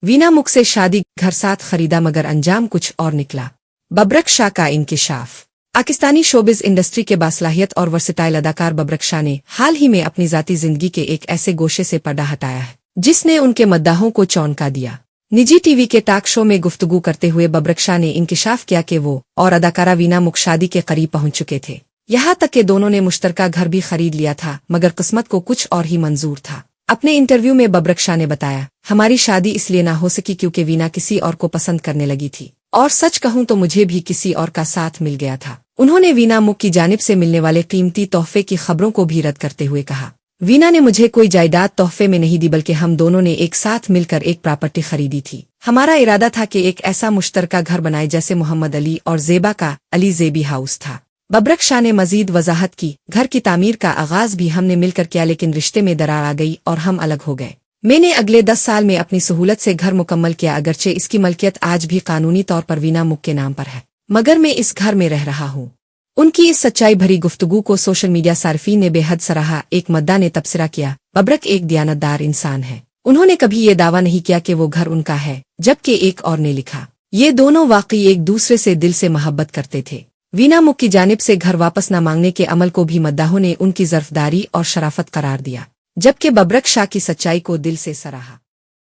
वीना मुख से शादी घर साथ खरीदा मगर अंजाम कुछ और निकला। बबरक शाह का इंकिशाफ। पाकिस्तानी शोबिज इंडस्ट्री के बासलाहियत और वर्सेटाइल अदाकार बबरक शाह ने हाल ही में अपनी ज़ाती जिंदगी के एक ऐसे गोशे से पर्दा हटाया है जिसने उनके मद्दाहों को चौंका दिया। निजी टीवी के टॉक शो में गुफ्तगू करते हुए बबरक शाह ने इंकिशाफ किया कि वो और अदाकारा वीना मुख शादी के करीब पहुंच चुके थे। यहाँ तक कि दोनों ने मुश्तरका घर भी खरीद लिया था, मगर किस्मत को कुछ और ही मंजूर था। अपने इंटरव्यू में बबरक शाह ने बताया, हमारी शादी इसलिए ना हो सकी क्योंकि वीना किसी और को पसंद करने लगी थी, और सच कहूं तो मुझे भी किसी और का साथ मिल गया था। उन्होंने वीना मुख की जानिब से मिलने वाले कीमती तोहफे की खबरों को भी रद्द करते हुए कहा, वीना ने मुझे कोई जायदाद तोहफे में नहीं दी, बल्कि हम दोनों ने एक साथ मिलकर एक प्रॉपर्टी खरीदी थी। हमारा इरादा था कि एक ऐसा मुश्तरका घर बनाए जैसे मोहम्मद अली और ज़ेबा का अली ज़ेबी हाउस था। बबरक शाह ने मजीद वजाहत की, घर की तामीर का आगाज भी हमने मिलकर किया, लेकिन रिश्ते में दरार आ गई और हम अलग हो गए। मैंने अगले 10 साल में अपनी सहूलत से घर मुकम्मल किया, अगरचे इसकी मलकियत आज भी कानूनी तौर पर वीना मुख के नाम पर है, मगर मैं इस घर में रह रहा हूँ। उनकी इस सच्चाई भरी गुफ्तगू को सोशल मीडिया सार्फीन ने बेहद सराहा। एक मद्दा ने तबसरा किया, बबरक एक दियानतदार इंसान है। उन्होंने कभी ये दावा नहीं किया कि वो घर उनका है, जबकि एक और ने लिखा, ये दोनों वाकई एक दूसरे से दिल से मोहब्बत करते थे। वीना मुख की जानिब से घर वापस न मांगने के अमल को भी मद्दाहों ने उनकी ज़र्फदारी और शराफत करार दिया, जबकि बबरक शाह की सच्चाई को दिल से सराहा।